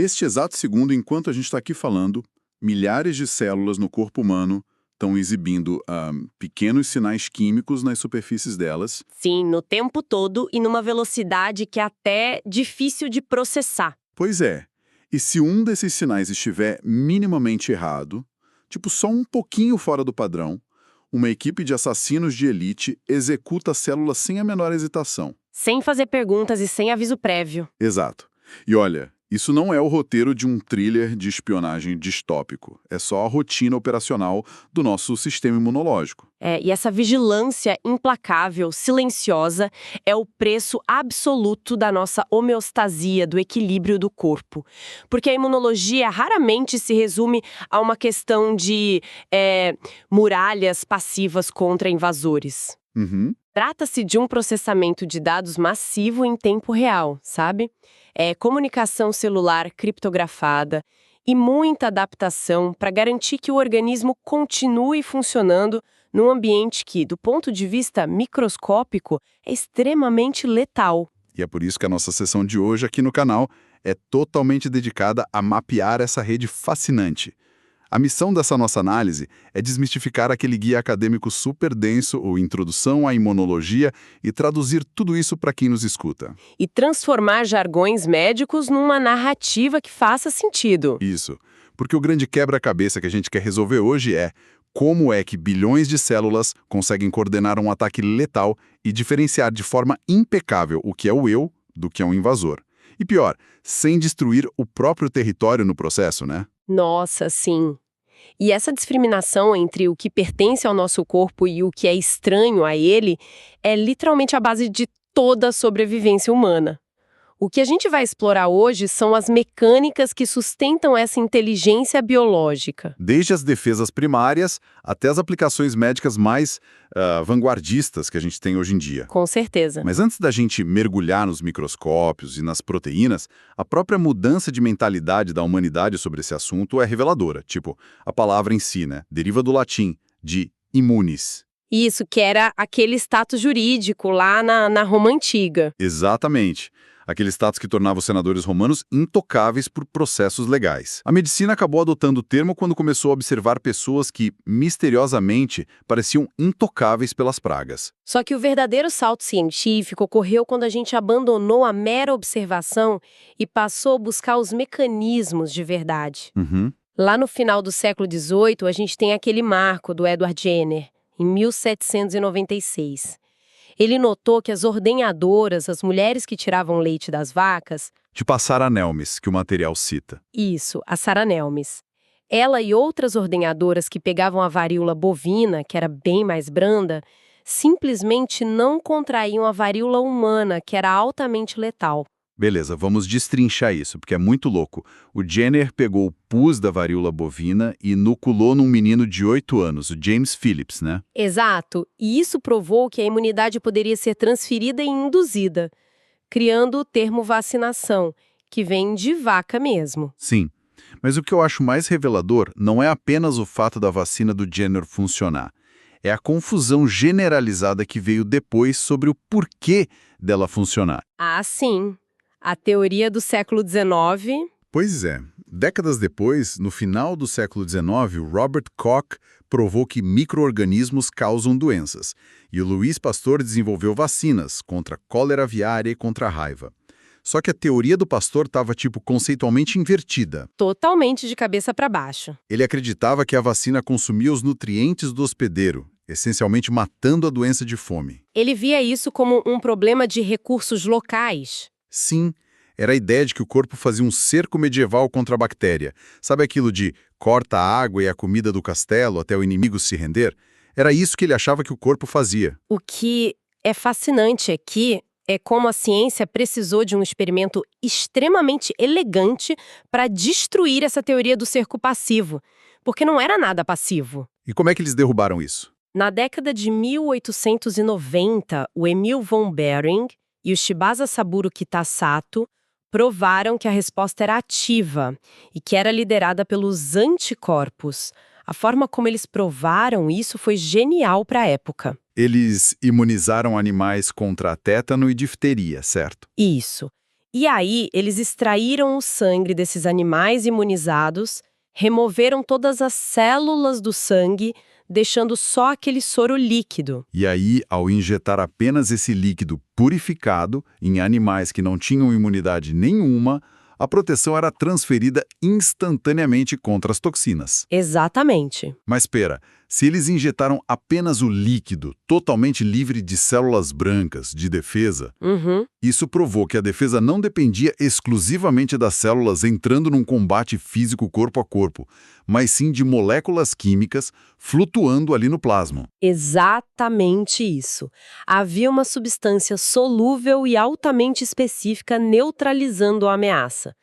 neste exato segundo, enquanto a gente está aqui falando, milhares de células no corpo humano estão exibindo pequenos sinais químicos nas superfícies delas. Sim, no tempo todo e numa velocidade que é até difícil de processar. Pois é. E se um desses sinais estiver minimamente errado, tipo só um pouquinho fora do padrão, uma equipe de assassinos de elite executa a célula sem a menor hesitação. Sem fazer perguntas e sem aviso prévio. Exato. E olha, isso não é o roteiro de um thriller de espionagem distópico. É só a rotina operacional do nosso sistema imunológico. E essa vigilância implacável, silenciosa, é o preço absoluto da nossa homeostasia, do equilíbrio do corpo. Porque a imunologia raramente se resume a uma questão de muralhas passivas contra invasores. Uhum. Trata-se de um processamento de dados massivo em tempo real, sabe? Comunicação celular criptografada e muita adaptação para garantir que o organismo continue funcionando num ambiente que, do ponto de vista microscópico, é extremamente letal. E é por isso que a nossa sessão de hoje aqui no canal é totalmente dedicada a mapear essa rede fascinante. A missão dessa nossa análise é desmistificar aquele guia acadêmico super denso, ou Introdução à Imunologia, e traduzir tudo isso para quem nos escuta. E transformar jargões médicos numa narrativa que faça sentido. Isso, porque o grande quebra-cabeça que a gente quer resolver hoje é como é que bilhões de células conseguem coordenar um ataque letal e diferenciar de forma impecável o que é o eu do que é um invasor. E pior, sem destruir o próprio território no processo, né? Nossa, sim. E essa discriminação entre o que pertence ao nosso corpo e o que é estranho a ele é literalmente a base de toda a sobrevivência humana. O que a gente vai explorar hoje são as mecânicas que sustentam essa inteligência biológica. Desde as defesas primárias até as aplicações médicas mais vanguardistas que a gente tem hoje em dia. Com certeza. Mas antes da gente mergulhar nos microscópios e nas proteínas, a própria mudança de mentalidade da humanidade sobre esse assunto é reveladora. Tipo, a palavra em si, né? Deriva do latim, de immunis. Isso, que era aquele status jurídico lá na Roma Antiga. Exatamente. Aquele status que tornava os senadores romanos intocáveis por processos legais. A medicina acabou adotando o termo quando começou a observar pessoas que, misteriosamente, pareciam intocáveis pelas pragas. Só que o verdadeiro salto científico ocorreu quando a gente abandonou a mera observação e passou a buscar os mecanismos de verdade. Uhum. Lá no final do século XVIII, a gente tem aquele marco do Edward Jenner, em 1796. Ele notou que as ordenhadoras, as mulheres que tiravam leite das vacas... Tipo a Sarah Nelmes, que o material cita. Isso, a Sarah Nelmes. Ela e outras ordenhadoras que pegavam a varíola bovina, que era bem mais branda, simplesmente não contraíam a varíola humana, que era altamente letal. Beleza, vamos destrinchar isso, porque é muito louco. O Jenner pegou o pus da varíola bovina e inoculou num menino de 8 anos, o James Phillips, né? Exato, e isso provou que a imunidade poderia ser transferida e induzida, criando o termo vacinação, que vem de vaca mesmo. Sim, mas o que eu acho mais revelador não é apenas o fato da vacina do Jenner funcionar. É a confusão generalizada que veio depois sobre o porquê dela funcionar. Ah, sim. A teoria do século XIX... Pois é. Décadas depois, no final do século XIX, o Robert Koch provou que micro-organismos causam doenças. E o Louis Pasteur desenvolveu vacinas contra a cólera aviária e contra a raiva. Só que a teoria do Pasteur estava, conceitualmente invertida. Totalmente de cabeça para baixo. Ele acreditava que a vacina consumia os nutrientes do hospedeiro, essencialmente matando a doença de fome. Ele via isso como um problema de recursos locais. Sim, era a ideia de que o corpo fazia um cerco medieval contra a bactéria. Sabe aquilo de corta a água e a comida do castelo até o inimigo se render? Era isso que ele achava que o corpo fazia. O que é fascinante aqui é como a ciência precisou de um experimento extremamente elegante para destruir essa teoria do cerco passivo, porque não era nada passivo. E como é que eles derrubaram isso? Na década de 1890, o Emil von Behring e o Shibasa Saburo Kitasato provaram que a resposta era ativa e que era liderada pelos anticorpos. A forma como eles provaram isso foi genial para a época. Eles imunizaram animais contra tétano e difteria, certo? Isso. E aí, eles extraíram o sangue desses animais imunizados, removeram todas as células do sangue, deixando só aquele soro líquido. E aí, ao injetar apenas esse líquido purificado em animais que não tinham imunidade nenhuma, a proteção era transferida instantaneamente contra as toxinas. Exatamente. Mas espera, se eles injetaram apenas o líquido, totalmente livre de células brancas, de defesa, isso provou que a defesa não dependia exclusivamente das células entrando num combate físico corpo a corpo, mas sim de moléculas químicas flutuando ali no plasma. Exatamente isso. Havia uma substância solúvel e altamente específica neutralizando a ameaça.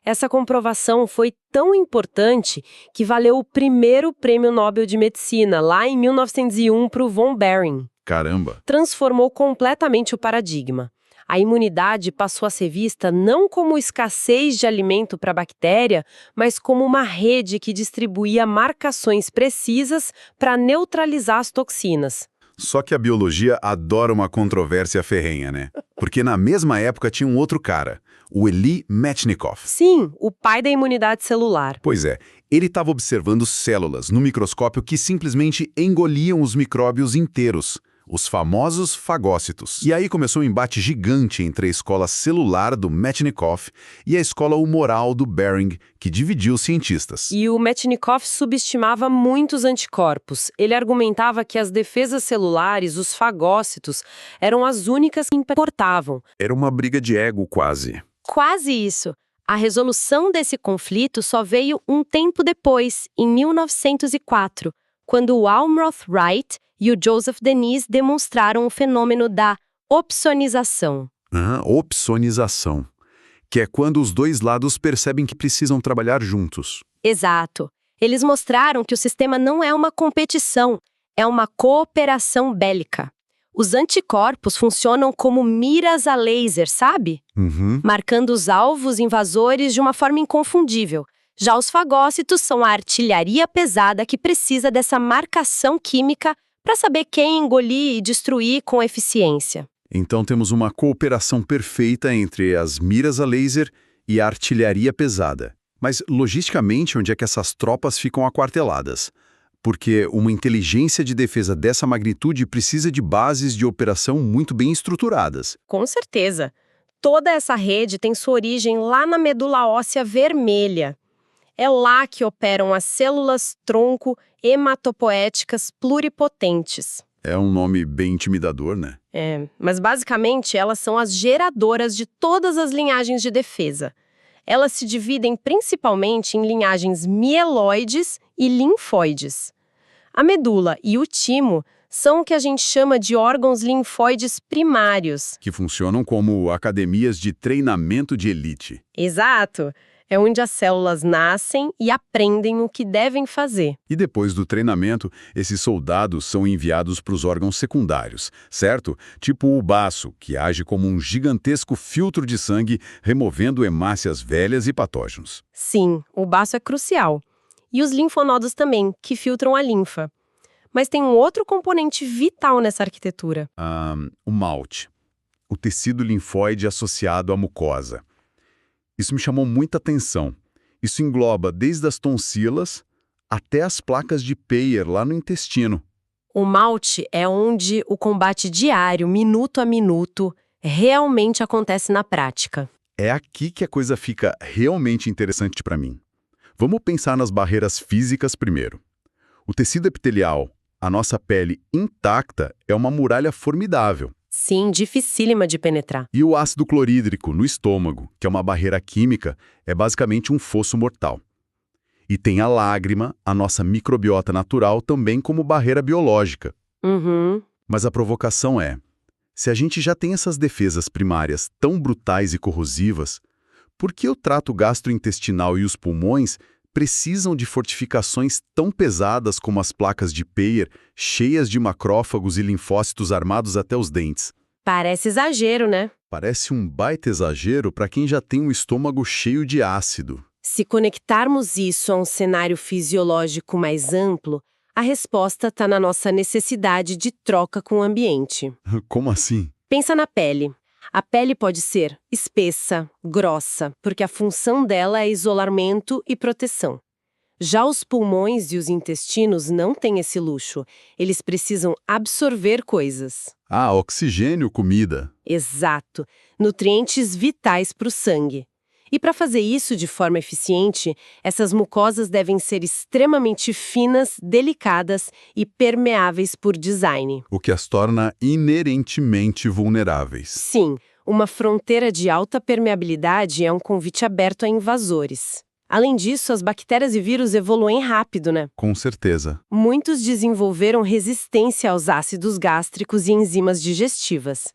Essa comprovação foi tão importante que valeu o primeiro Prêmio Nobel de Medicina, lá em 1901, para o von Behring. Caramba! Transformou completamente o paradigma. A imunidade passou a ser vista não como escassez de alimento para a bactéria, mas como uma rede que distribuía marcações precisas para neutralizar as toxinas. Só que a biologia adora uma controvérsia ferrenha, né? Porque na mesma época tinha um outro cara, o Elie Metchnikoff. Sim, o pai da imunidade celular. Pois é, ele estava observando células no microscópio que simplesmente engoliam os micróbios inteiros, os famosos fagócitos. E aí começou um embate gigante entre a escola celular do Metchnikoff e a escola humoral do Behring, que dividiu os cientistas. E o Metchnikoff subestimava muitos anticorpos. Ele argumentava que as defesas celulares, os fagócitos, eram as únicas que importavam. Era uma briga de ego quase. Quase isso. A resolução desse conflito só veio um tempo depois, em 1904, quando o Almroth Wright e o Joseph Denis demonstraram o fenômeno da opsonização. Opsonização, que é quando os dois lados percebem que precisam trabalhar juntos. Exato. Eles mostraram que o sistema não é uma competição, é uma cooperação bélica. Os anticorpos funcionam como miras a laser, sabe? Marcando os alvos invasores de uma forma inconfundível. Já os fagócitos são a artilharia pesada que precisa dessa marcação química para saber quem engolir e destruir com eficiência. Então temos uma cooperação perfeita entre as miras a laser e a artilharia pesada. Mas, logisticamente, onde é que essas tropas ficam aquarteladas? Porque uma inteligência de defesa dessa magnitude precisa de bases de operação muito bem estruturadas. Com certeza. Toda essa rede tem sua origem lá na medula óssea vermelha. É lá que operam as células tronco hematopoéticas pluripotentes. É um nome bem intimidador, né? Mas basicamente elas são as geradoras de todas as linhagens de defesa. Elas se dividem principalmente em linhagens mieloides e linfóides. A medula e o timo são o que a gente chama de órgãos linfóides primários. Que funcionam como academias de treinamento de elite. Exato! É onde as células nascem e aprendem o que devem fazer. E depois do treinamento, esses soldados são enviados para os órgãos secundários, certo? Tipo o baço, que age como um gigantesco filtro de sangue, removendo hemácias velhas e patógenos. Sim, o baço é crucial. E os linfonodos também, que filtram a linfa. Mas tem um outro componente vital nessa arquitetura. O MALT, o tecido linfóide associado à mucosa. Isso me chamou muita atenção. Isso engloba desde as tonsilas até as placas de Peyer lá no intestino. O MALT é onde o combate diário, minuto a minuto, realmente acontece na prática. É aqui que a coisa fica realmente interessante para mim. Vamos pensar nas barreiras físicas primeiro. O tecido epitelial, a nossa pele intacta, é uma muralha formidável. Sim, dificílima de penetrar. E o ácido clorídrico no estômago, que é uma barreira química, é basicamente um fosso mortal. E tem a lágrima, a nossa microbiota natural, também como barreira biológica. Mas a provocação é, se a gente já tem essas defesas primárias tão brutais e corrosivas, por que o trato gastrointestinal e os pulmões precisam de fortificações tão pesadas como as placas de Peyer, cheias de macrófagos e linfócitos armados até os dentes? Parece exagero, né? Parece um baita exagero para quem já tem um estômago cheio de ácido. Se conectarmos isso a um cenário fisiológico mais amplo, a resposta está na nossa necessidade de troca com o ambiente. Como assim? Pensa na pele. A pele pode ser espessa, grossa, porque a função dela é isolamento e proteção. Já os pulmões e os intestinos não têm esse luxo. Eles precisam absorver coisas. Ah, oxigênio, comida. Exato. Nutrientes vitais para o sangue. E para fazer isso de forma eficiente, essas mucosas devem ser extremamente finas, delicadas e permeáveis por design. O que as torna inerentemente vulneráveis. Sim, uma fronteira de alta permeabilidade é um convite aberto a invasores. Além disso, as bactérias e vírus evoluem rápido, né? Com certeza. Muitos desenvolveram resistência aos ácidos gástricos e enzimas digestivas.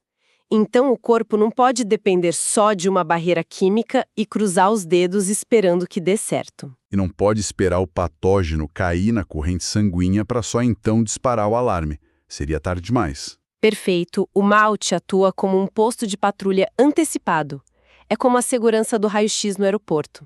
Então, o corpo não pode depender só de uma barreira química e cruzar os dedos esperando que dê certo. E não pode esperar o patógeno cair na corrente sanguínea para só então disparar o alarme. Seria tarde demais. Perfeito, o malte atua como um posto de patrulha antecipado. É como a segurança do raio-x no aeroporto.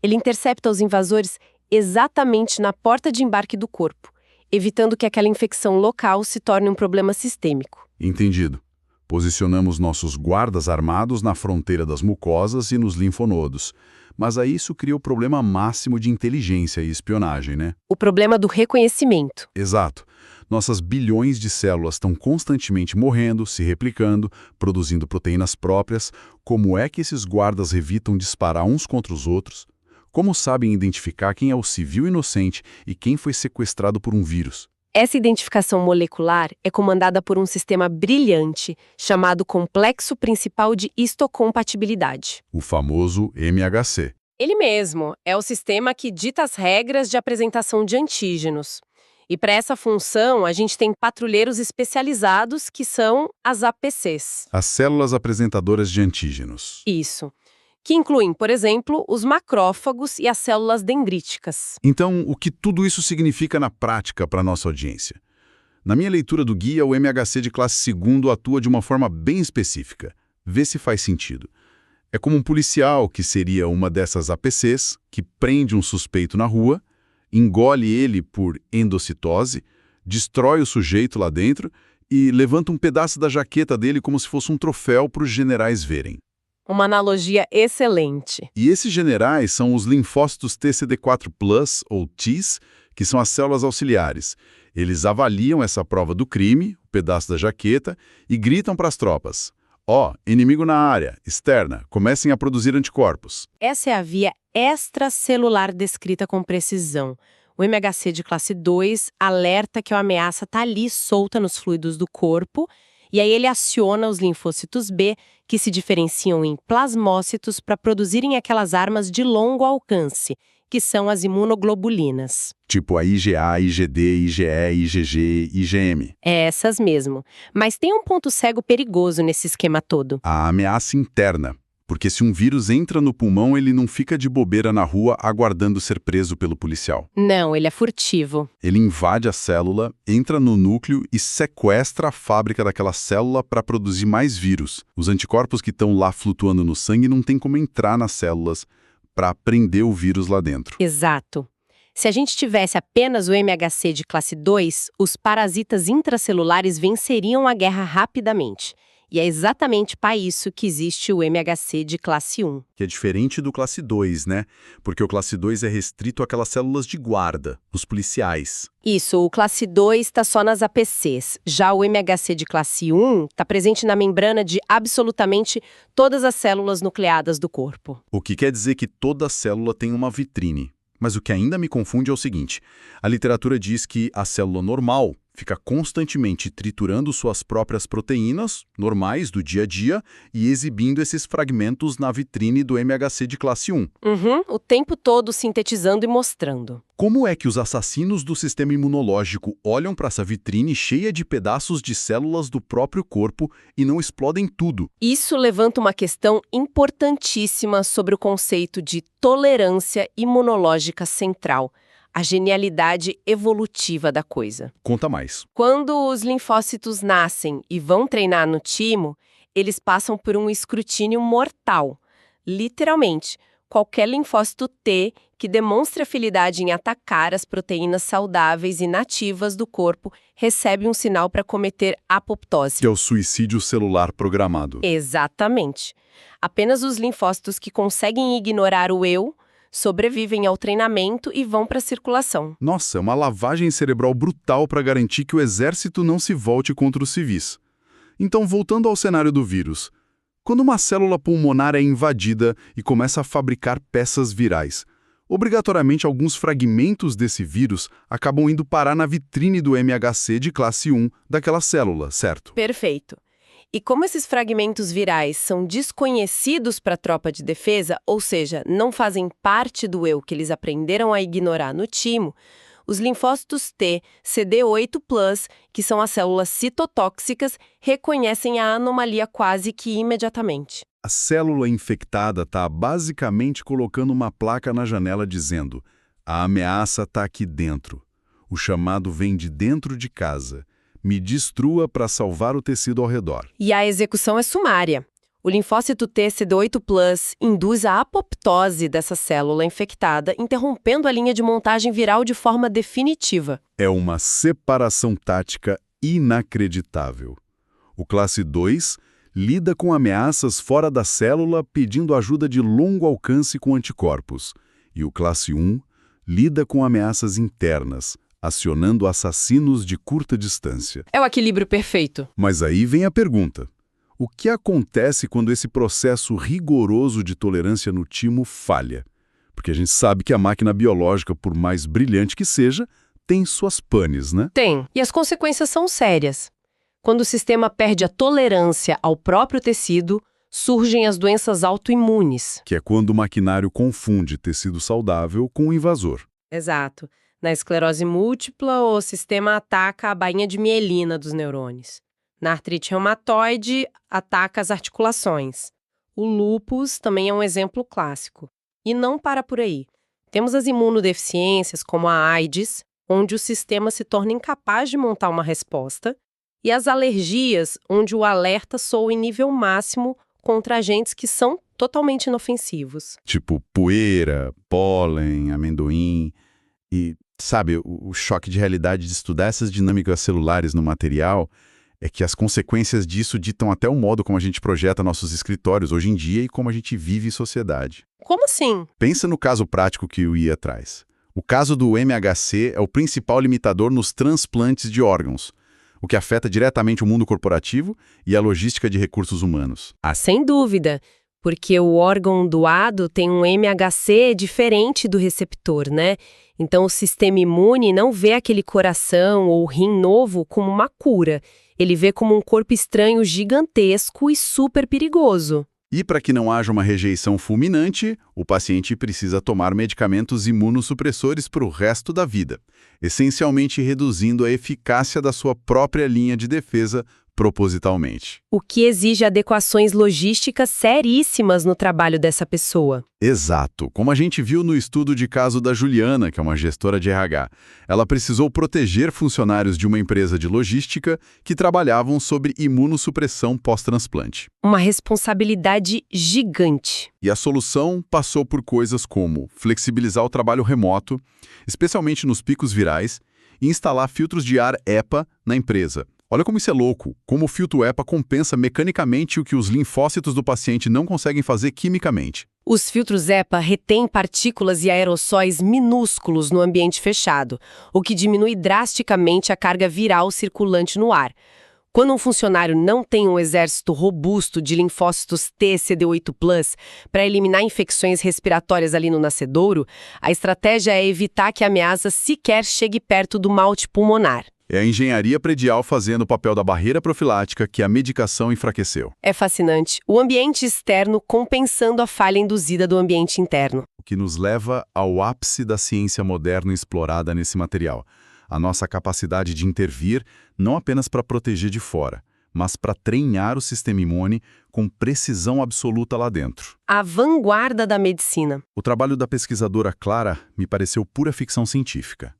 Ele intercepta os invasores exatamente na porta de embarque do corpo, evitando que aquela infecção local se torne um problema sistêmico. Entendido. Posicionamos nossos guardas armados na fronteira das mucosas e nos linfonodos. Mas aí isso cria o problema máximo de inteligência e espionagem, né? O problema do reconhecimento. Exato. Nossas bilhões de células estão constantemente morrendo, se replicando, produzindo proteínas próprias. Como é que esses guardas evitam disparar uns contra os outros? Como sabem identificar quem é o civil inocente e quem foi sequestrado por um vírus? Essa identificação molecular é comandada por um sistema brilhante chamado Complexo Principal de Histocompatibilidade. O famoso MHC. Ele mesmo é o sistema que dita as regras de apresentação de antígenos. E para essa função, a gente tem patrulheiros especializados que são as APCs. As células apresentadoras de antígenos. Isso. Que incluem, por exemplo, os macrófagos e as células dendríticas. Então, o que tudo isso significa na prática para a nossa audiência? Na minha leitura do guia, o MHC de classe 2 atua de uma forma bem específica. Vê se faz sentido. É como um policial, que seria uma dessas APCs, que prende um suspeito na rua, engole ele por endocitose, destrói o sujeito lá dentro e levanta um pedaço da jaqueta dele como se fosse um troféu para os generais verem. Uma analogia excelente. E esses generais são os linfócitos TCD4+, ou Ts, que são as células auxiliares. Eles avaliam essa prova do crime, o pedaço da jaqueta, e gritam para as tropas: ó, inimigo na área, externa, comecem a produzir anticorpos. Essa é a via extracelular descrita com precisão. O MHC de classe 2 alerta que a ameaça está ali solta nos fluidos do corpo, e aí ele aciona os linfócitos B, que se diferenciam em plasmócitos para produzirem aquelas armas de longo alcance, que são as imunoglobulinas. Tipo a IgA, IgD, IgE, IgG, IgM. É essas mesmo. Mas tem um ponto cego perigoso nesse esquema todo. A ameaça interna. Porque se um vírus entra no pulmão, ele não fica de bobeira na rua aguardando ser preso pelo policial. Não, ele é furtivo. Ele invade a célula, entra no núcleo e sequestra a fábrica daquela célula para produzir mais vírus. Os anticorpos que estão lá flutuando no sangue não tem como entrar nas células para prender o vírus lá dentro. Exato. Se a gente tivesse apenas o MHC de classe 2, os parasitas intracelulares venceriam a guerra rapidamente. E é exatamente para isso que existe o MHC de classe 1. Que é diferente do classe 2, né? Porque o classe 2 é restrito àquelas células de guarda, os policiais. Isso, o classe 2 está só nas APCs. Já o MHC de classe 1 está presente na membrana de absolutamente todas as células nucleadas do corpo. O que quer dizer que toda célula tem uma vitrine. Mas o que ainda me confunde é o seguinte: a literatura diz que a célula normal fica constantemente triturando suas próprias proteínas, normais do dia a dia, e exibindo esses fragmentos na vitrine do MHC de classe 1. O tempo todo sintetizando e mostrando. Como é que os assassinos do sistema imunológico olham para essa vitrine cheia de pedaços de células do próprio corpo e não explodem tudo? Isso levanta uma questão importantíssima sobre o conceito de tolerância imunológica central. A genialidade evolutiva da coisa. Conta mais. Quando os linfócitos nascem e vão treinar no timo, eles passam por um escrutínio mortal. Literalmente, qualquer linfócito T que demonstre afinidade em atacar as proteínas saudáveis e nativas do corpo recebe um sinal para cometer apoptose. Que é o suicídio celular programado. Exatamente. Apenas os linfócitos que conseguem ignorar o eu sobrevivem ao treinamento e vão para a circulação. Nossa, é uma lavagem cerebral brutal para garantir que o exército não se volte contra os civis. Então, voltando ao cenário do vírus, quando uma célula pulmonar é invadida e começa a fabricar peças virais, obrigatoriamente alguns fragmentos desse vírus acabam indo parar na vitrine do MHC de classe 1 daquela célula, certo? Perfeito. E como esses fragmentos virais são desconhecidos para a tropa de defesa, ou seja, não fazem parte do eu que eles aprenderam a ignorar no timo, os linfócitos T, CD8+, que são as células citotóxicas, reconhecem a anomalia quase que imediatamente. A célula infectada está basicamente colocando uma placa na janela dizendo: a ameaça está aqui dentro. O chamado vem de dentro de casa. Me destrua para salvar o tecido ao redor. E a execução é sumária. O linfócito T CD8+ induz a apoptose dessa célula infectada, interrompendo a linha de montagem viral de forma definitiva. É uma separação tática inacreditável. O classe 2 lida com ameaças fora da célula pedindo ajuda de longo alcance com anticorpos. E o classe 1 lida com ameaças internas, acionando assassinos de curta distância. É o equilíbrio perfeito. Mas aí vem a pergunta. O que acontece quando esse processo rigoroso de tolerância no timo falha? Porque a gente sabe que a máquina biológica, por mais brilhante que seja, tem suas panes, né? Tem. E as consequências são sérias. Quando o sistema perde a tolerância ao próprio tecido, surgem as doenças autoimunes. Que é quando o maquinário confunde tecido saudável com um invasor. Exato. Na esclerose múltipla, o sistema ataca a bainha de mielina dos neurônios. Na artrite reumatoide, ataca as articulações. O lúpus também é um exemplo clássico. E não para por aí. Temos as imunodeficiências, como a AIDS, onde o sistema se torna incapaz de montar uma resposta, e as alergias, onde o alerta soa em nível máximo contra agentes que são totalmente inofensivos. Tipo poeira, pólen, amendoim. E, sabe, o choque de realidade de estudar essas dinâmicas celulares no material é que as consequências disso ditam até o modo como a gente projeta nossos escritórios hoje em dia e como a gente vive em sociedade. Como assim? Pensa no caso prático que o IA traz. O caso do MHC é o principal limitador nos transplantes de órgãos, o que afeta diretamente o mundo corporativo e a logística de recursos humanos. Ah, sem dúvida, porque o órgão doado tem um MHC diferente do receptor, né? Então o sistema imune não vê aquele coração ou rim novo como uma cura. Ele vê como um corpo estranho gigantesco e super perigoso. E para que não haja uma rejeição fulminante, o paciente precisa tomar medicamentos imunossupressores para o resto da vida, essencialmente reduzindo a eficácia da sua própria linha de defesa propositalmente. O que exige adequações logísticas seríssimas no trabalho dessa pessoa. Exato, como a gente viu no estudo de caso da Juliana, que é uma gestora de RH. Ela precisou proteger funcionários de uma empresa de logística que trabalhavam sobre imunossupressão pós-transplante. Uma responsabilidade gigante. E a solução passou por coisas como flexibilizar o trabalho remoto, especialmente nos picos virais, e instalar filtros de ar EPA na empresa. Olha como isso é louco, como o filtro EPA compensa mecanicamente o que os linfócitos do paciente não conseguem fazer quimicamente. Os filtros EPA retêm partículas e aerossóis minúsculos no ambiente fechado, o que diminui drasticamente a carga viral circulante no ar. Quando um funcionário não tem um exército robusto de linfócitos T CD8+, para eliminar infecções respiratórias ali no nascedouro, a estratégia é evitar que a ameaça sequer chegue perto do malte pulmonar. É a engenharia predial fazendo o papel da barreira profilática que a medicação enfraqueceu. É fascinante. O ambiente externo compensando a falha induzida do ambiente interno. O que nos leva ao ápice da ciência moderna explorada nesse material. A nossa capacidade de intervir não apenas para proteger de fora, mas para treinar o sistema imune com precisão absoluta lá dentro. A vanguarda da medicina. O trabalho da pesquisadora Clara me pareceu pura ficção científica.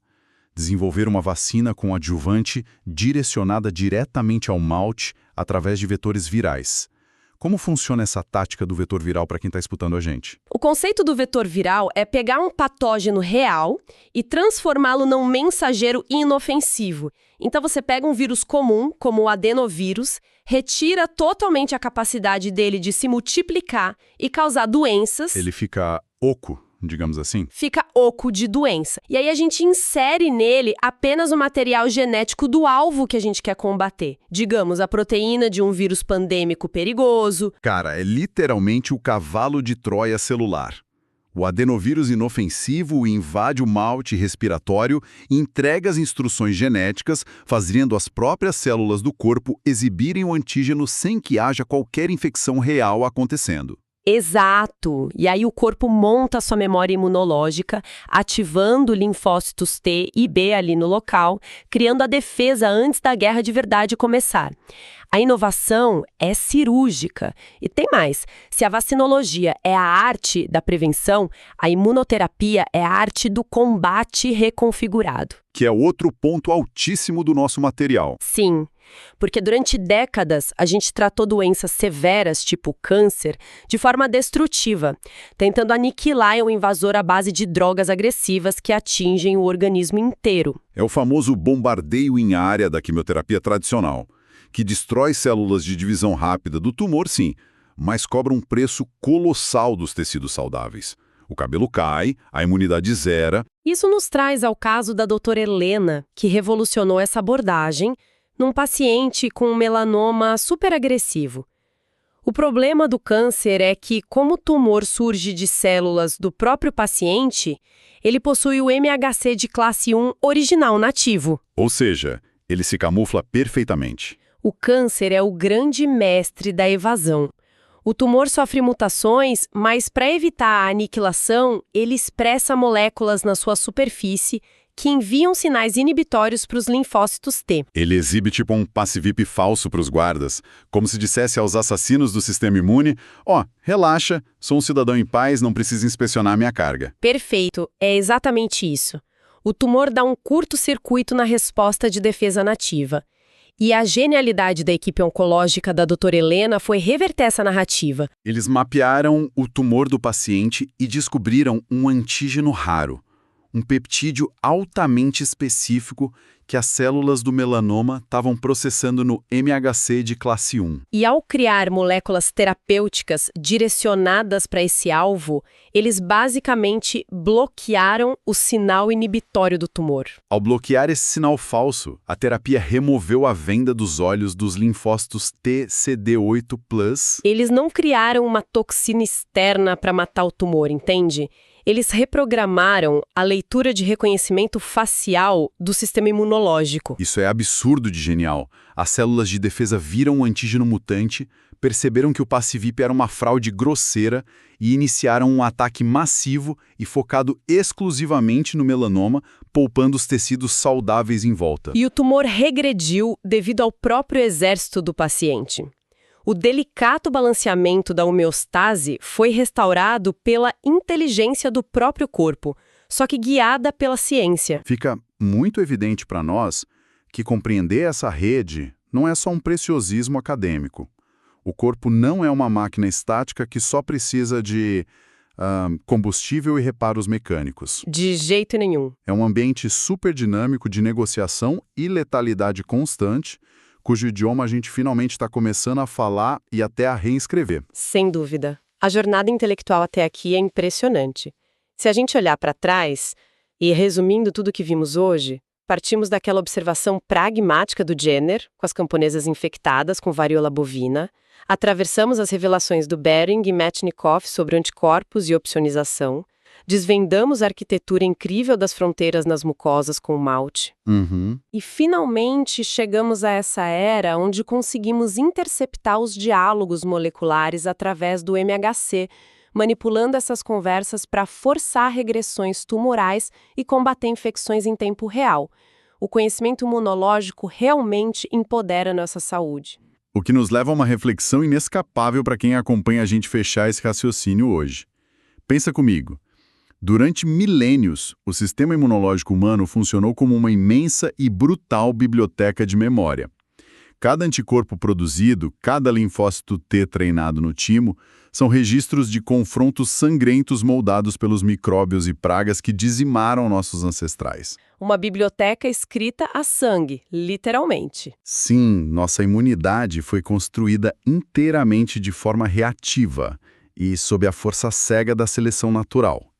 Desenvolver uma vacina com adjuvante direcionada diretamente ao malte através de vetores virais. Como funciona essa tática do vetor viral para quem está escutando a gente? O conceito do vetor viral é pegar um patógeno real e transformá-lo num mensageiro inofensivo. Então você pega um vírus comum, como o adenovírus, retira totalmente a capacidade dele de se multiplicar e causar doenças. Ele fica oco, digamos assim? Fica oco de doença. E aí a gente insere nele apenas o material genético do alvo que a gente quer combater. Digamos, a proteína de um vírus pandêmico perigoso. Cara, é literalmente o cavalo de Troia celular. O adenovírus inofensivo invade o malte respiratório e entrega as instruções genéticas, fazendo as próprias células do corpo exibirem o antígeno sem que haja qualquer infecção real acontecendo. Exato! E aí o corpo monta a sua memória imunológica, ativando linfócitos T e B ali no local, criando a defesa antes da guerra de verdade começar. A inovação é cirúrgica. E tem mais, se a vacinologia é a arte da prevenção, a imunoterapia é a arte do combate reconfigurado. Que é outro ponto altíssimo do nosso material. Sim, porque durante décadas a gente tratou doenças severas, tipo câncer, de forma destrutiva, tentando aniquilar o invasor à base de drogas agressivas que atingem o organismo inteiro. É o famoso bombardeio em área da quimioterapia tradicional, que destrói células de divisão rápida do tumor, sim, mas cobra um preço colossal dos tecidos saudáveis. O cabelo cai, a imunidade zera. Isso nos traz ao caso da doutora Helena, que revolucionou essa abordagem num paciente com um melanoma superagressivo. O problema do câncer é que, como o tumor surge de células do próprio paciente, ele possui o MHC de classe 1 original nativo. Ou seja, ele se camufla perfeitamente. O câncer é o grande mestre da evasão. O tumor sofre mutações, mas para evitar a aniquilação, ele expressa moléculas na sua superfície que enviam sinais inibitórios para os linfócitos T. Ele exibe tipo um passe-VIP falso para os guardas, como se dissesse aos assassinos do sistema imune: ó, relaxa, sou um cidadão em paz, não precisa inspecionar minha carga. Perfeito, é exatamente isso. O tumor dá um curto-circuito na resposta de defesa nativa. E a genialidade da equipe oncológica da doutora Helena foi reverter essa narrativa. Eles mapearam o tumor do paciente e descobriram um antígeno raro, um peptídeo altamente específico que as células do melanoma estavam processando no MHC de classe 1. E ao criar moléculas terapêuticas direcionadas para esse alvo, eles basicamente bloquearam o sinal inibitório do tumor. Ao bloquear esse sinal falso, a terapia removeu a venda dos olhos dos linfócitos TCD8+. Eles não criaram uma toxina externa para matar o tumor, entende? Eles reprogramaram a leitura de reconhecimento facial do sistema imunológico. Isso é absurdo de genial. As células de defesa viram o antígeno mutante, perceberam que o passe-VIP era uma fraude grosseira e iniciaram um ataque massivo e focado exclusivamente no melanoma, poupando os tecidos saudáveis em volta. E o tumor regrediu devido ao próprio exército do paciente. O delicato balanceamento da homeostase foi restaurado pela inteligência do próprio corpo, só que guiada pela ciência. Fica muito evidente para nós que compreender essa rede não é só um preciosismo acadêmico. O corpo não é uma máquina estática que só precisa de combustível e reparos mecânicos. De jeito nenhum. É um ambiente super dinâmico de negociação e letalidade constante, cujo idioma a gente finalmente está começando a falar e até a reescrever. Sem dúvida. A jornada intelectual até aqui é impressionante. Se a gente olhar para trás, e resumindo tudo que vimos hoje, partimos daquela observação pragmática do Jenner, com as camponesas infectadas com varíola bovina, atravessamos as revelações do Behring e Metchnikoff sobre anticorpos e opsonização, desvendamos a arquitetura incrível das fronteiras nas mucosas com o malte. E finalmente chegamos a essa era onde conseguimos interceptar os diálogos moleculares através do MHC, manipulando essas conversas para forçar regressões tumorais e combater infecções em tempo real. O conhecimento imunológico realmente empodera nossa saúde. O que nos leva a uma reflexão inescapável para quem acompanha a gente fechar esse raciocínio hoje. Pensa comigo. Durante milênios, o sistema imunológico humano funcionou como uma imensa e brutal biblioteca de memória. Cada anticorpo produzido, cada linfócito T treinado no timo, são registros de confrontos sangrentos moldados pelos micróbios e pragas que dizimaram nossos ancestrais. Uma biblioteca escrita a sangue, literalmente. Sim, nossa imunidade foi construída inteiramente de forma reativa e sob a força cega da seleção natural.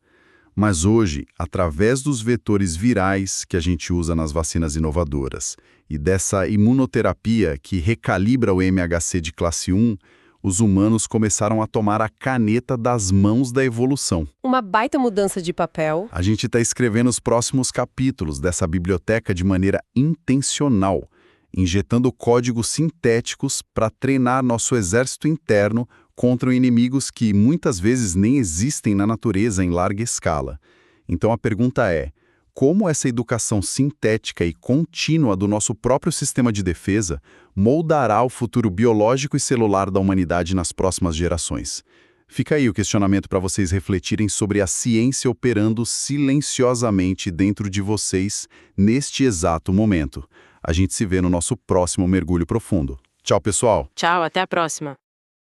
Mas hoje, através dos vetores virais que a gente usa nas vacinas inovadoras e dessa imunoterapia que recalibra o MHC de classe 1, os humanos começaram a tomar a caneta das mãos da evolução. Uma baita mudança de papel. A gente está escrevendo os próximos capítulos dessa biblioteca de maneira intencional, injetando códigos sintéticos para treinar nosso exército interno contra inimigos que muitas vezes nem existem na natureza em larga escala. Então a pergunta é: como essa educação sintética e contínua do nosso próprio sistema de defesa moldará o futuro biológico e celular da humanidade nas próximas gerações? Fica aí o questionamento para vocês refletirem sobre a ciência operando silenciosamente dentro de vocês neste exato momento. A gente se vê no nosso próximo mergulho profundo. Tchau, pessoal! Tchau, até a próxima.